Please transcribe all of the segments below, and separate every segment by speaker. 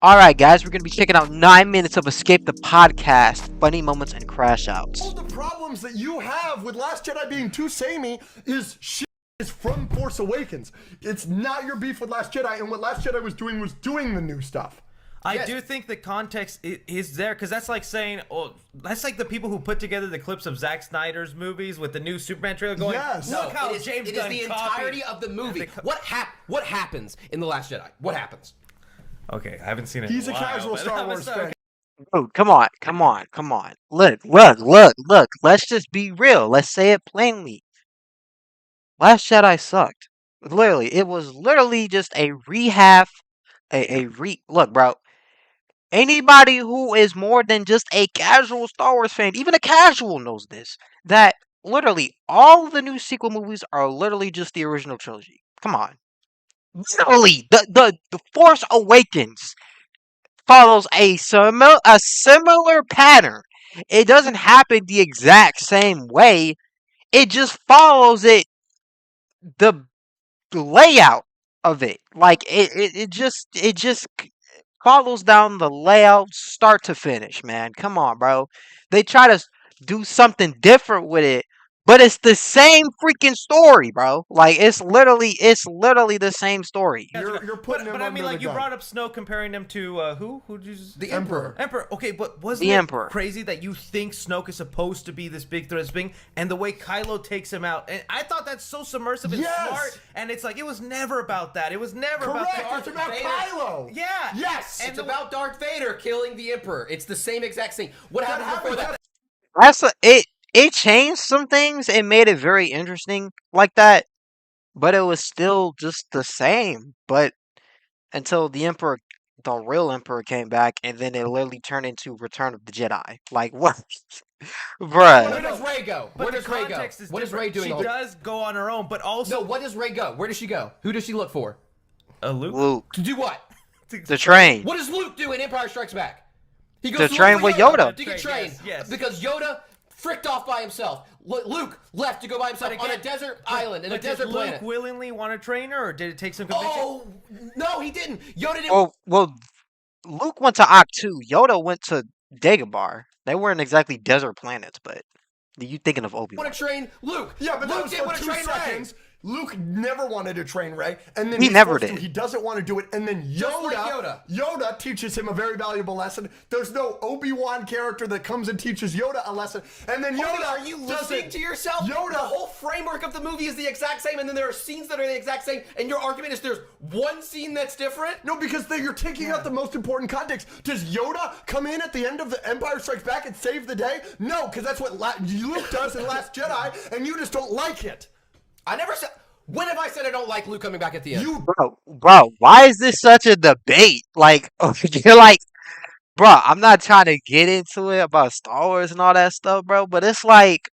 Speaker 1: All right, guys, we're going to be checking out 9 minutes of Escape the Podcast, funny moments and crash
Speaker 2: All
Speaker 1: outs.
Speaker 2: the problems that you have with Last Jedi being too samey is shit is from Force Awakens. It's not your beef with Last Jedi, and what Last Jedi was doing the new stuff.
Speaker 3: I do think the context is there, because that's like saying, oh, that's like the people who put together the clips of Zack Snyder's movies with the new Superman trailer going,
Speaker 2: Yes.
Speaker 3: look how
Speaker 4: it is,
Speaker 3: James
Speaker 4: it is
Speaker 3: Gunn
Speaker 4: the
Speaker 3: copied.
Speaker 4: entirety of the movie. What happens in The Last Jedi? What happens?
Speaker 3: Okay, I haven't seen it
Speaker 2: He's
Speaker 3: in
Speaker 2: a
Speaker 3: a while,
Speaker 2: casual
Speaker 3: but
Speaker 2: Star
Speaker 3: I'm
Speaker 2: Wars
Speaker 3: sorry.
Speaker 2: fan.
Speaker 1: Dude, come on, come on, come on. Look. Let's just be real. Let's say it plainly. Last Jedi sucked. Literally, it was literally just a rehalf. Look, bro. Anybody who is more than just a casual Star Wars fan, even a casual knows this, that literally all of the new sequel movies are literally just the original trilogy. Come on. Literally, the Force Awakens follows a similar pattern. It doesn't happen the exact same way. It just follows the layout of it. Like it just follows down the layout start to finish, man. Come on, bro. They try to do something different with it, but it's the same freaking story, bro. Like it's literally the same story.
Speaker 2: You're putting him
Speaker 3: but I mean,
Speaker 2: under
Speaker 3: like,
Speaker 2: the
Speaker 3: you
Speaker 2: gun.
Speaker 3: brought up Snow, comparing him to who? Who'd you just...
Speaker 4: The
Speaker 2: Emperor.
Speaker 3: Emperor. Okay, but wasn't
Speaker 1: The
Speaker 3: it
Speaker 1: Emperor.
Speaker 3: crazy that you think Snoke is supposed to be this big threat, this big, and the way Kylo takes him out, and I thought that's so submersive and
Speaker 2: Yes!
Speaker 3: smart, and it's like, it was never about that. It was never
Speaker 2: Correct.
Speaker 3: about
Speaker 2: It's
Speaker 3: that.
Speaker 2: about
Speaker 4: Vader.
Speaker 2: Kylo.
Speaker 3: Yeah.
Speaker 2: Yes.
Speaker 3: And
Speaker 4: It's about Darth Vader killing the Emperor. It's the same exact scene. What
Speaker 2: That
Speaker 4: happened before
Speaker 2: happened.
Speaker 4: that?
Speaker 1: It changed some things. It made it very interesting like that, but it was still just the same. But until the real Emperor came back, and then it literally turned into Return of the Jedi. Like what,
Speaker 4: Where
Speaker 1: bruh?
Speaker 4: does Ray go?
Speaker 3: But
Speaker 4: Where
Speaker 3: the
Speaker 4: does Ray go?
Speaker 3: context is
Speaker 4: What is
Speaker 3: different.
Speaker 4: Ray doing?
Speaker 3: She
Speaker 4: the whole-
Speaker 3: does go on her own, but also
Speaker 4: No, what does Ray go? Where does she go? Who does she look for?
Speaker 3: Luke.
Speaker 1: Luke,
Speaker 4: To do what?
Speaker 1: the train.
Speaker 4: What does Luke do in Empire Strikes Back? He
Speaker 1: To
Speaker 4: goes to
Speaker 1: train
Speaker 4: look for
Speaker 1: with Yoda.
Speaker 4: To get
Speaker 3: Train,
Speaker 4: trained.
Speaker 3: yes.
Speaker 4: Because Yoda fricked off by himself. Luke left to go by himself
Speaker 3: But
Speaker 4: on a
Speaker 3: again-
Speaker 4: desert island in a
Speaker 3: But did
Speaker 4: desert
Speaker 3: Luke
Speaker 4: planet.
Speaker 3: willingly want to train her, or did it take some conviction?
Speaker 4: Oh no, he didn't. Yoda didn't.
Speaker 1: Well, Luke went to Octu. Yoda went to Dagobah. They weren't exactly desert planets, but you thinking of Obi-Wan?
Speaker 4: Want to train Luke.
Speaker 2: Yeah, but that
Speaker 4: Luke
Speaker 2: was
Speaker 4: didn't
Speaker 2: for
Speaker 4: want to
Speaker 2: 2
Speaker 4: train Ray.
Speaker 2: seconds. Luke never wanted to train Ray, and then
Speaker 1: He
Speaker 2: he's
Speaker 1: never
Speaker 2: forced to.
Speaker 1: did.
Speaker 2: He doesn't want to do it, and then
Speaker 4: Just like
Speaker 2: Yoda teaches him a very valuable lesson. There's no Obi-Wan character that comes and teaches Yoda a lesson, and then Yoda.
Speaker 4: Are you
Speaker 2: does
Speaker 4: listening
Speaker 2: it.
Speaker 4: to yourself?
Speaker 2: Yoda.
Speaker 4: The whole framework of the movie is the exact same, and then there are scenes that are the exact same, and your argument is there's one scene that's different?
Speaker 2: No, because you're taking out the most important context. Does Yoda come in at the end of the Empire Strikes Back and save the day? No, because that's what Luke does in Last Jedi, and you just don't like it.
Speaker 4: I never said... When have I said I don't like Luke coming back at the end?
Speaker 1: Bro, why is this such a debate? Like, you're like, bro, I'm not trying to get into it about Star Wars and all that stuff, bro. But it's like,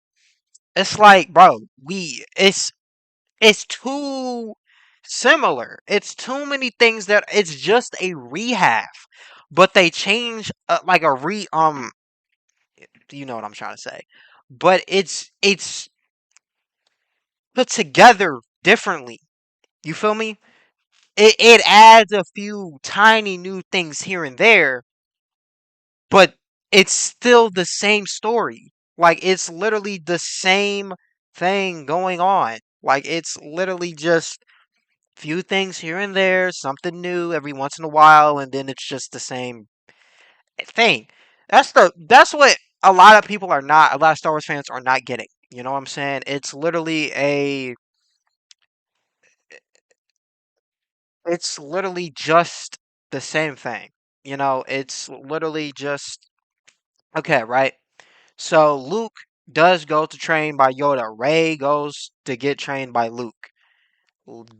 Speaker 1: bro, it's too similar. It's too many things that it's just a rehash, but they change like a you know what I'm trying to say. But it's put together differently. You feel me? It adds a few tiny new things here and there, but it's still the same story. Like it's literally the same thing going on. Like it's literally just few things here and there, something new every once in a while, and then it's just the same thing. That's what a lot of Star Wars fans are not getting. You know what I'm saying? It's literally just the same thing. You know, it's literally just okay, right? So Luke does go to train by Yoda. Rey goes to get trained by Luke.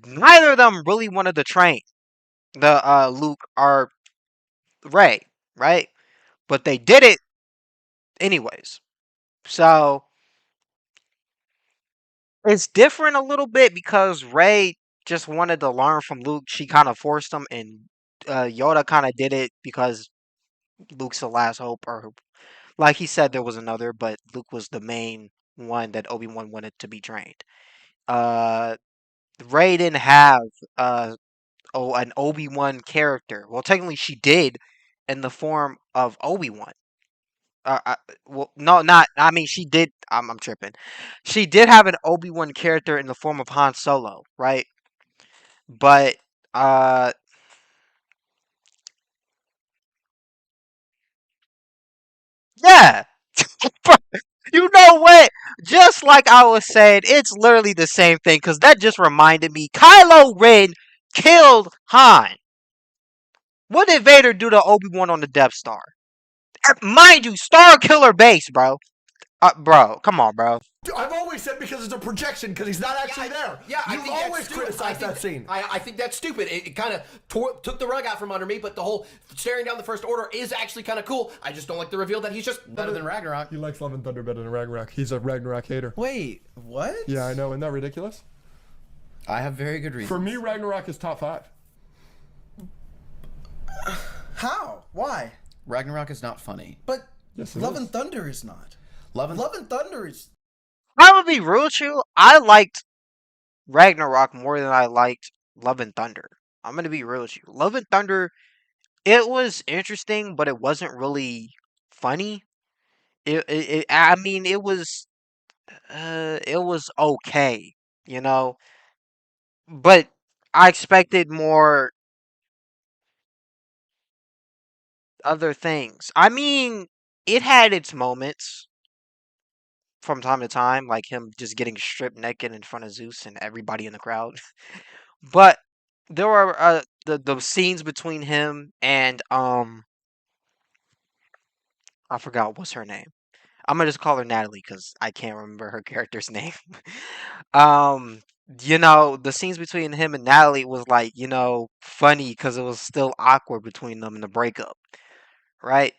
Speaker 1: Neither of them really wanted to train the Luke or Rey, right? But they did it anyways. So it's different a little bit because Rey just wanted to learn from Luke. She kind of forced him, and Yoda kind of did it because Luke's the last hope, or like he said, there was another, but Luke was the main one that Obi-Wan wanted to be trained. Uh, Rey didn't have uh an Obi-Wan character. Well, technically she did in the form of Obi-Wan. Well, no, not. I mean, she did. I'm tripping. She did have an Obi-Wan character in the form of Han Solo, right? But uh, yeah. You know what? Just like I was saying, it's literally the same thing. Cause that just reminded me. Kylo Ren killed Han. What did Vader do to Obi-Wan on the Death Star? Mind you, Star Killer base, bro. Bro, come on, bro.
Speaker 2: I've always said because it's a projection, because he's not actually there.
Speaker 4: Yeah, I
Speaker 2: You've
Speaker 4: think that's
Speaker 2: always
Speaker 4: stupid.
Speaker 2: criticized that scene.
Speaker 4: I think that's stupid. It kind of took the rug out from under me, but the whole staring down the First Order is actually kind of cool. I just don't like the reveal that he's just better than Ragnarok.
Speaker 2: He likes Love and Thunder better than Ragnarok. He's a Ragnarok hater.
Speaker 5: Wait, what?
Speaker 2: Yeah, I know. Isn't that ridiculous?
Speaker 5: I have very good reasons.
Speaker 2: For me, Ragnarok is top 5.
Speaker 5: How? Why?
Speaker 4: Ragnarok is not funny.
Speaker 5: But
Speaker 2: Yes, it
Speaker 5: Love
Speaker 2: is.
Speaker 5: and Thunder is not.
Speaker 4: Love and
Speaker 5: Thunder is.
Speaker 1: I would be real with you. I liked Ragnarok more than I liked Love and Thunder. I'm gonna be real with you. Love and Thunder, it was interesting, but it wasn't really funny. I mean, it was okay, you know. But I expected more other things. I mean, it had its moments from time to time, like him just getting stripped naked in front of Zeus and everybody in the crowd. But there were the scenes between him and I forgot what's her name. I'm gonna just call her Natalie because I can't remember her character's name. um, the scenes between him and Natalie was like, funny because it was still awkward between them in the breakup, right?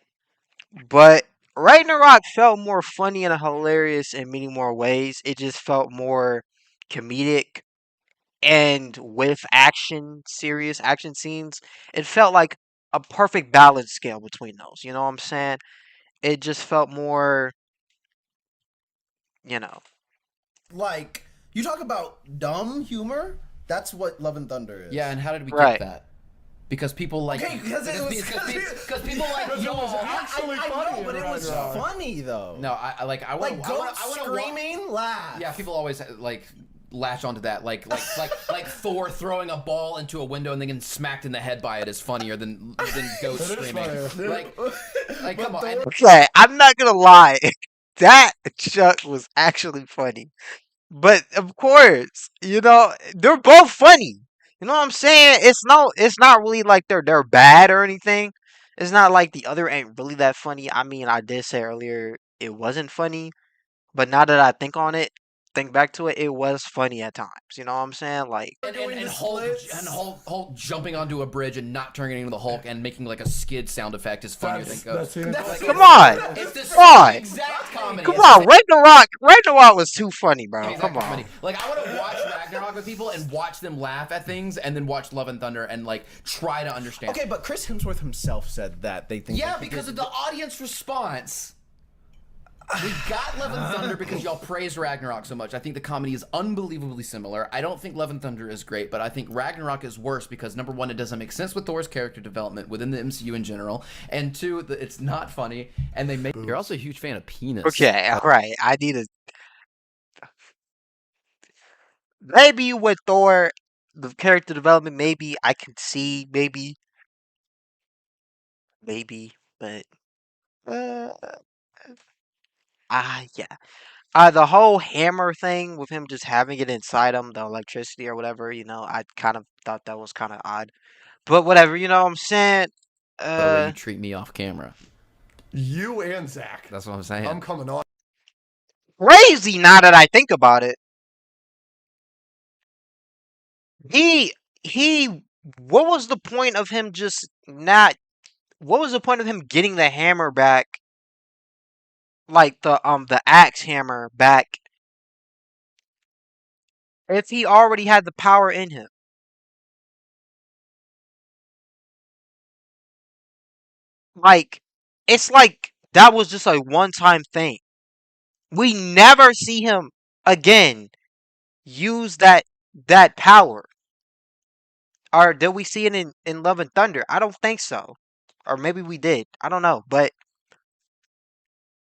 Speaker 1: But Ragnarok felt more funny and hilarious in many more ways. It just felt more comedic and with serious action scenes. It felt like a perfect balance scale between those. You know what I'm saying? It just felt more, you know.
Speaker 5: Like, you talk about dumb humor? That's what Love and Thunder is.
Speaker 4: yeah, and how did we
Speaker 1: Right.
Speaker 4: get that? Because people like
Speaker 5: Okay, because
Speaker 4: people like
Speaker 2: Because it was
Speaker 4: y'all.
Speaker 2: actually
Speaker 5: I
Speaker 2: funny
Speaker 5: know, but
Speaker 2: in
Speaker 5: it was
Speaker 2: Ragnarok.
Speaker 5: funny though.
Speaker 4: No, I
Speaker 5: like goats screaming, laugh.
Speaker 4: Yeah, people always like latch onto that, like Thor throwing a ball into a window and then getting smacked in the head by it is funnier than ghosts
Speaker 2: That is
Speaker 4: screaming.
Speaker 2: funnier.
Speaker 4: Like come on. And
Speaker 1: Okay, I'm not gonna lie. That Chuck was actually funny. But of course, they're both funny. You know what I'm saying? It's not really like they're bad or anything. It's not like the other ain't really that funny. I mean, I did say earlier it wasn't funny, but now that I think back to it, it was funny at times. You know what I'm saying? Like,
Speaker 4: and Hulk jumping onto a bridge and not turning into the Hulk and making like a skid sound effect is funnier than ghosts.
Speaker 1: come on,
Speaker 4: It's the
Speaker 1: come on,
Speaker 4: same exact comedy.
Speaker 1: come
Speaker 4: It's the
Speaker 1: on.
Speaker 4: same
Speaker 1: Ragnarok was too funny, bro.
Speaker 4: exact
Speaker 1: Come on.
Speaker 4: comedy. Like I want to watch Ragnarok with people and watch them laugh at things, and then watch Love and Thunder and like try to understand.
Speaker 5: Okay, but Chris Hemsworth himself said that they think.
Speaker 4: Yeah, because of the audience response. We got Love and Thunder because y'all praise Ragnarok so much. I think the comedy is unbelievably similar. I don't think Love and Thunder is great, but I think Ragnarok is worse because number one, it doesn't make sense with Thor's character development within the MCU in general, and two, it's not funny. And they make. You're also a huge fan of penis.
Speaker 1: Okay, all right. I need to. Maybe with Thor, the character development, maybe I can see, maybe, but uh, yeah. The whole hammer thing with him just having it inside him, the electricity or whatever, I kind of thought that was kind of odd. But whatever, you know what I'm saying?
Speaker 4: By the way, you treat me off camera.
Speaker 2: You and Zach.
Speaker 4: That's what I'm saying.
Speaker 2: I'm coming on.
Speaker 1: Crazy now that I think about it. He, what was the point of him just not, what was the point of him getting the hammer back? Like the axe hammer back if he already had the power in him. Like, it's like that was just a one-time thing. We never see him again use that power. Or did we see it in Love and Thunder? I don't think so. Or maybe we did. I don't know. But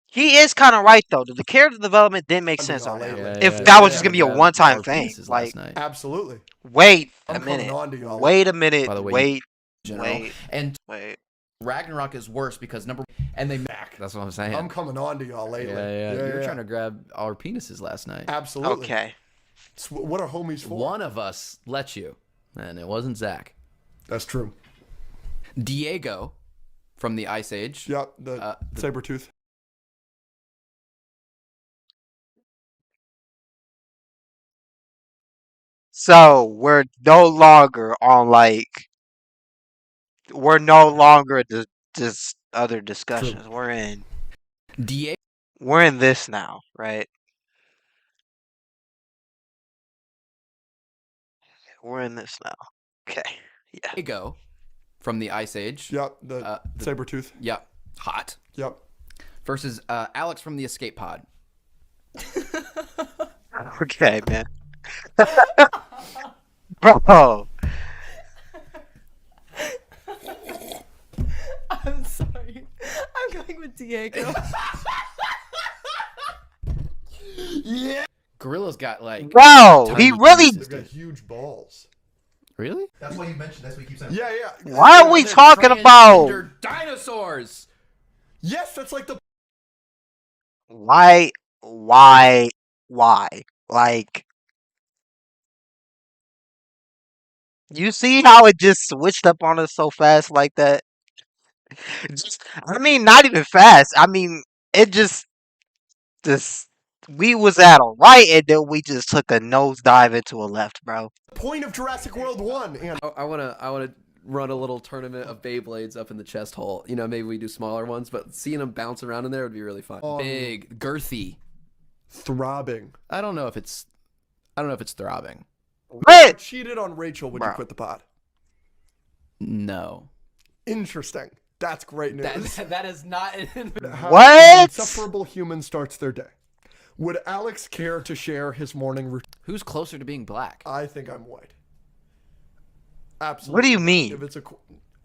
Speaker 1: he is kind of right though. The character development did make
Speaker 2: Under
Speaker 1: sense
Speaker 2: y'all
Speaker 1: on him.
Speaker 2: lately.
Speaker 1: If
Speaker 4: Yeah,
Speaker 1: that
Speaker 4: yeah,
Speaker 1: was
Speaker 4: yeah.
Speaker 1: just gonna be a
Speaker 4: Grabbed
Speaker 1: one-time
Speaker 4: our
Speaker 1: thing,
Speaker 4: penises
Speaker 1: like
Speaker 4: last night.
Speaker 2: Absolutely.
Speaker 1: wait a
Speaker 2: I'm coming
Speaker 1: minute,
Speaker 2: on to y'all.
Speaker 1: wait a minute,
Speaker 4: By the way,
Speaker 1: wait,
Speaker 4: General.
Speaker 1: wait,
Speaker 4: And
Speaker 1: wait.
Speaker 4: Ragnarok is worse because and they back. That's what I'm saying.
Speaker 2: I'm coming on to y'all lately.
Speaker 4: yeah. You were trying to grab our penises last night.
Speaker 2: Absolutely.
Speaker 1: Okay.
Speaker 2: It's what are homies for?
Speaker 4: One of us let you, and it wasn't Zach.
Speaker 2: That's true.
Speaker 4: Diego from the Ice Age.
Speaker 2: Yep, the Sabretooth.
Speaker 1: So we're no longer on like we're no longer just other discussions.
Speaker 4: Diego
Speaker 1: We're in this now, right? We're in this now. Okay. Yeah.
Speaker 4: from the Ice Age.
Speaker 2: Yep, the Sabretooth.
Speaker 4: Yep. Hot.
Speaker 2: Yep.
Speaker 4: Versus Alex from the Escape Pod.
Speaker 1: Okay, man. Bro.
Speaker 6: I'm sorry. I'm going with Diego.
Speaker 4: Gorilla's got like.
Speaker 1: Bro,
Speaker 4: tiny
Speaker 1: he really.
Speaker 4: penises,
Speaker 2: They've got
Speaker 4: dude.
Speaker 2: huge balls.
Speaker 4: Really?
Speaker 5: That's why you mentioned. That's what you keep saying.
Speaker 2: Yeah, yeah.
Speaker 1: Why are we
Speaker 4: They're
Speaker 1: talking about?
Speaker 4: transgender dinosaurs.
Speaker 2: Yes, that's like the
Speaker 1: Why? Why? Like, you see how it just switched up on us so fast like that? Just, I mean, not even fast. I mean, it just, we was at a right and then we just took a nosedive into a left, bro.
Speaker 2: point of Jurassic World 1. And
Speaker 7: I wanna run a little tournament of Beyblades up in the chest hole. You know, maybe we do smaller ones, but seeing them bounce around in there would be really fun.
Speaker 4: Big, girthy.
Speaker 2: throbbing.
Speaker 4: I don't know if it's throbbing.
Speaker 1: What?
Speaker 2: Cheated on Rachel when you
Speaker 1: Bro.
Speaker 2: quit the pod.
Speaker 4: No.
Speaker 2: Interesting. That's great news.
Speaker 7: That is not.
Speaker 2: How
Speaker 1: What?
Speaker 2: an insufferable human starts their day. Would Alex care to share his morning routine?
Speaker 4: Who's closer to being black?
Speaker 2: I think I'm white. Absolutely.
Speaker 1: What do you
Speaker 2: not.
Speaker 1: mean?
Speaker 2: If it's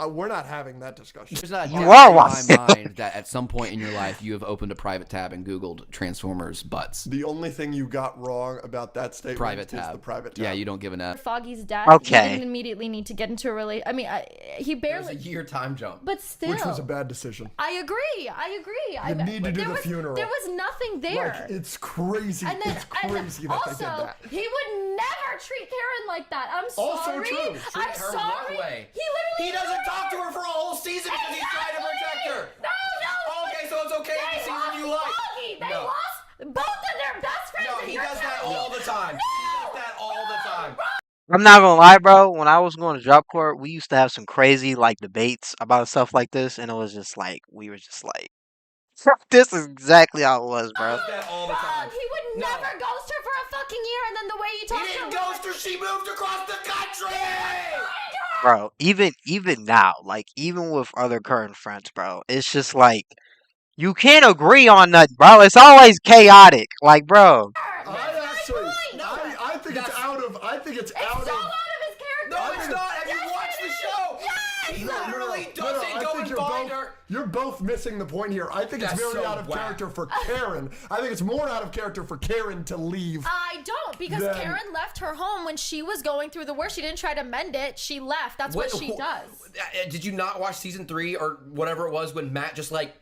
Speaker 2: we're not having that discussion.
Speaker 4: There's not a
Speaker 1: You
Speaker 4: doubt
Speaker 1: are
Speaker 4: in my mind that at some point in your life you have opened a private tab and Googled Transformers butts.
Speaker 2: The only thing you got wrong about that statement
Speaker 4: Private
Speaker 2: is
Speaker 4: tab.
Speaker 2: the private tab.
Speaker 4: Yeah, you don't give an F.
Speaker 6: Foggy's death.
Speaker 1: Okay.
Speaker 6: He didn't immediately need to get into a relationship. I mean, he
Speaker 7: There's a
Speaker 6: barely.
Speaker 7: year time jump.
Speaker 6: But still.
Speaker 2: Which was a bad decision.
Speaker 6: I agree. I
Speaker 2: need to do the funeral.
Speaker 6: There was nothing there.
Speaker 2: Like, it's crazy.
Speaker 6: and then,
Speaker 2: It's crazy that
Speaker 6: also,
Speaker 2: they did that.
Speaker 6: he would never treat Karen like that. I'm
Speaker 2: Also
Speaker 6: sorry.
Speaker 2: true.
Speaker 6: I'm
Speaker 7: her
Speaker 6: sorry.
Speaker 7: one way.
Speaker 6: He literally.
Speaker 7: He doesn't
Speaker 6: ignored
Speaker 7: talk to her for a whole season because he's trying to protect her.
Speaker 6: No.
Speaker 7: Okay, so it's okay in the
Speaker 6: They
Speaker 7: season
Speaker 6: lost
Speaker 7: you like.
Speaker 6: Foggy. They
Speaker 7: No.
Speaker 6: lost both of their best friends.
Speaker 7: No,
Speaker 6: and
Speaker 7: he
Speaker 6: you're
Speaker 7: does that
Speaker 6: telling me-
Speaker 7: all the time. He does that all the time.
Speaker 1: I'm not gonna lie, bro. When I was going to drop court, we used to have some crazy like debates about stuff like this, and it was just like we were just like, this is exactly how it was,
Speaker 7: He
Speaker 1: bro.
Speaker 7: does that all the time.
Speaker 6: He would
Speaker 7: No.
Speaker 6: never ghost her for a fucking year, and then the way he
Speaker 7: He
Speaker 6: talked to
Speaker 7: didn't
Speaker 6: her.
Speaker 7: ghost her. She moved across the country.
Speaker 1: Bro, even now, like even with other current friends, bro, it's just like you can't agree on nothing, bro. It's always chaotic, like, bro.
Speaker 2: I think it's out of. I think it's out
Speaker 6: So
Speaker 2: of.
Speaker 6: out of his character.
Speaker 7: No, it's not. Have you watched the show? He literally doesn't go and find her.
Speaker 2: You're both missing the point here. I think it's
Speaker 7: That's
Speaker 2: very
Speaker 7: so
Speaker 2: out of
Speaker 7: whack.
Speaker 2: character for Karen. I think it's more out of character for Karen to leave.
Speaker 6: I don't, because
Speaker 2: Then-
Speaker 6: Karen left her home when she was going through the worst. She didn't try to mend it. She left. That's what she does.
Speaker 7: Did you not watch season 3 or whatever it was when Matt just like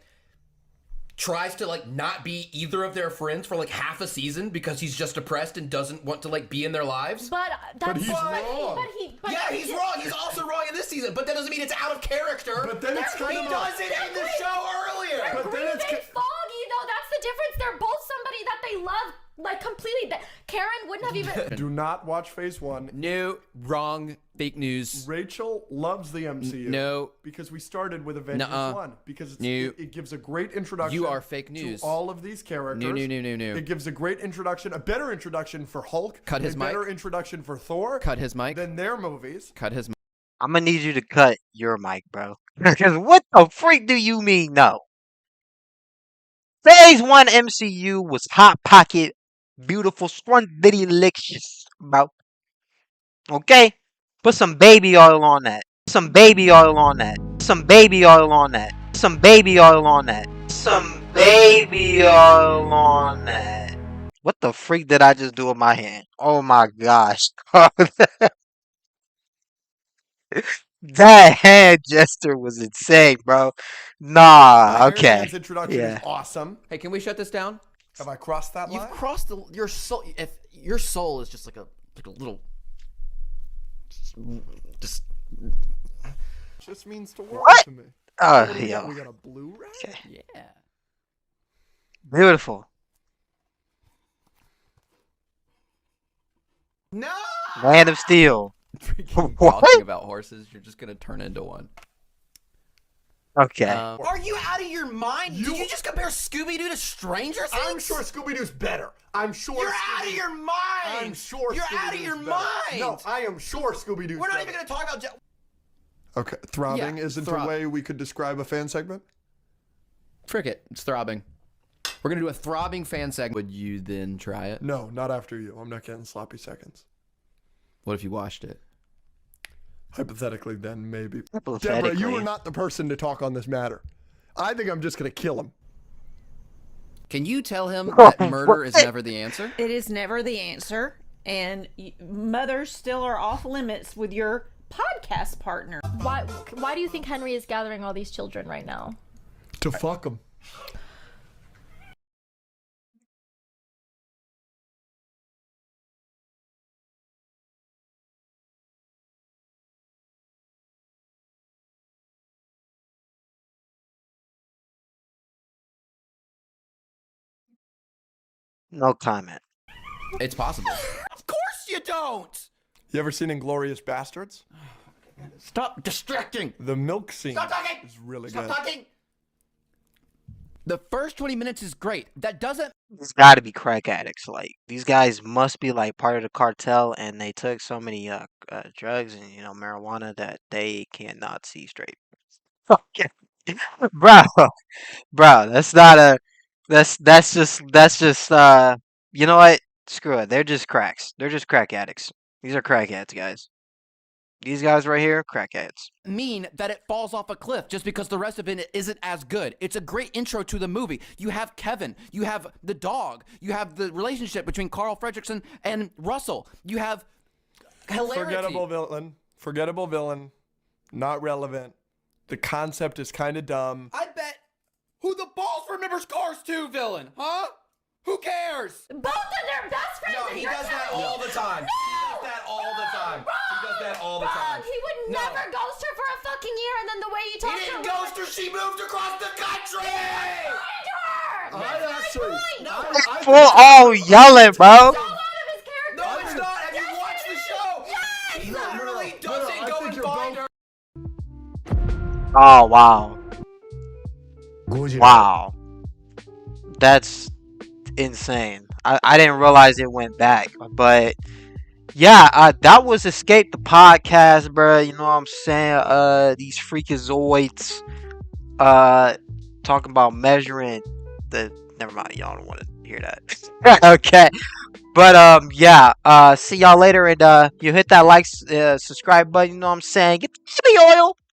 Speaker 7: tries to like not be either of their friends for like half a season because he's just depressed and doesn't want to like be in their lives?
Speaker 6: But that's
Speaker 2: he's wrong.
Speaker 6: But
Speaker 7: Yeah, he's wrong. He's also wrong in this season, but that doesn't mean it's out of character.
Speaker 2: But then it's
Speaker 7: he
Speaker 2: kind of
Speaker 7: does it in the show earlier.
Speaker 2: But then it's
Speaker 6: Grieving Foggy, though, that's the difference. They're both somebody that they love, like, completely. Karen wouldn't have even...
Speaker 2: Do not watch Phase 1.
Speaker 4: No, wrong, fake news.
Speaker 2: Rachel loves the MCU.
Speaker 4: No.
Speaker 2: Because we started with Avengers
Speaker 4: Nuh-uh.
Speaker 2: 1. Because
Speaker 4: No.
Speaker 2: it gives a great introduction.
Speaker 4: You are fake news.
Speaker 2: To all of these characters.
Speaker 4: No.
Speaker 2: It gives a great introduction, a better introduction for Hulk.
Speaker 4: Cut his
Speaker 2: a
Speaker 4: mic.
Speaker 2: better introduction for Thor.
Speaker 4: Cut his mic.
Speaker 2: Than their movies.
Speaker 4: Cut his mic.
Speaker 1: I'm gonna need you to cut your mic, bro. Because what the freak do you mean, no? Phase 1 MCU was hot pocket, beautiful, delicious, bro. Okay? Put some baby oil on that. Some baby oil on that. Some baby oil on that. Some baby oil on that. Some baby oil on that. What the freak did I just do with my hand? Oh my gosh. That hand gesture was insane, bro. Nah,
Speaker 2: Iron
Speaker 1: okay.
Speaker 2: Man's introduction
Speaker 1: Yeah.
Speaker 2: is awesome.
Speaker 7: Hey, can we shut this down?
Speaker 2: Have I crossed that line?
Speaker 4: You've crossed your soul. If your soul is just like a little, just
Speaker 2: Just means the world
Speaker 1: What?
Speaker 2: to me.
Speaker 1: Oh,
Speaker 2: What do we got? We
Speaker 1: yo.
Speaker 2: got a Blu-ray?
Speaker 1: Okay.
Speaker 4: yeah.
Speaker 1: Beautiful.
Speaker 2: No!
Speaker 1: Man of Steel.
Speaker 4: Freaking
Speaker 1: What?
Speaker 4: talking about horses, you're just gonna turn into one.
Speaker 1: Okay.
Speaker 4: Are you out of your mind? Did
Speaker 2: You-
Speaker 4: you just compare Scooby-Doo to Stranger Things?
Speaker 2: I'm sure Scooby-Doo's better. I'm sure.
Speaker 4: You're out of your mind.
Speaker 2: I'm sure.
Speaker 4: You're out of
Speaker 2: Scooby-Doo's
Speaker 4: your
Speaker 2: better.
Speaker 4: mind.
Speaker 2: No, I am sure Scooby-Doo's
Speaker 4: We're not
Speaker 2: better.
Speaker 4: even gonna talk about.
Speaker 2: Okay, throbbing
Speaker 4: Yeah,
Speaker 2: isn't a
Speaker 4: throb.
Speaker 2: way we could describe a fan segment?
Speaker 4: Frick it, it's throbbing. We're gonna do a throbbing fan segment. Would you then try it?
Speaker 2: No, not after you. I'm not getting sloppy seconds.
Speaker 4: What if you watched it?
Speaker 2: Hypothetically, then maybe. Deborah,
Speaker 1: Hypothetically.
Speaker 2: you are not the person to talk on this matter. I think I'm just gonna kill him.
Speaker 4: Can you tell him that murder is never the answer?
Speaker 8: It is never the answer, and mothers still are off limits with your podcast partner.
Speaker 6: Why do you think Henry is gathering all these children right now?
Speaker 2: To fuck him.
Speaker 1: No comment.
Speaker 4: It's possible. Of course you don't.
Speaker 2: You ever seen Inglorious Bastards?
Speaker 4: Stop distracting.
Speaker 2: The milk scene
Speaker 4: Stop talking.
Speaker 2: is really
Speaker 4: Stop
Speaker 2: good.
Speaker 4: talking. The first 20 minutes is great. That doesn't.
Speaker 1: There's got to be crack addicts. Like these guys must be like part of the cartel, and they took so many drugs and marijuana that they cannot see straight. Okay, bro, bro, that's not a. That's just. You know what? Screw it. They're just cracks. They're just crack addicts. These are crackheads, guys. These guys right here, crackheads.
Speaker 4: Mean that it falls off a cliff just because the rest of it isn't as good. It's a great intro to the movie. You have Kevin, you have the dog, you have the relationship between Carl Fredricksen and Russell. You have hilarity.
Speaker 2: Forgettable villain. Not relevant. The concept is kind of dumb.
Speaker 4: I bet who the balls remembers Cars 2 villain, huh? Who cares?
Speaker 6: Both of their best friends.
Speaker 7: No,
Speaker 6: and
Speaker 7: he
Speaker 6: you're
Speaker 7: does that
Speaker 6: telling me-
Speaker 7: all the time.
Speaker 6: No!
Speaker 7: He does that all the time. He does that all the time.
Speaker 6: He would
Speaker 7: No.
Speaker 6: never ghost her for a fucking year, and then the way you
Speaker 7: He
Speaker 6: talk to
Speaker 7: didn't
Speaker 6: her.
Speaker 7: ghost her. She moved across the country.
Speaker 6: Find her! That's my point!
Speaker 1: Full all yelling, bro.
Speaker 6: So out of his character.
Speaker 7: No, it's not. Have you watched the show?
Speaker 6: Yes!
Speaker 7: He literally doesn't
Speaker 2: I
Speaker 7: go
Speaker 2: think
Speaker 7: and
Speaker 2: you're
Speaker 7: find her.
Speaker 1: Oh wow, wow, that's insane. I didn't realize it went back, but yeah, that was Escape the Podcast, bro. You know what I'm saying? These freakazoids, talking about measuring the. Never mind, y'all don't want to hear that. Okay, but yeah. See y'all later, and you hit that like, subscribe button. You know what I'm saying? Get the oil.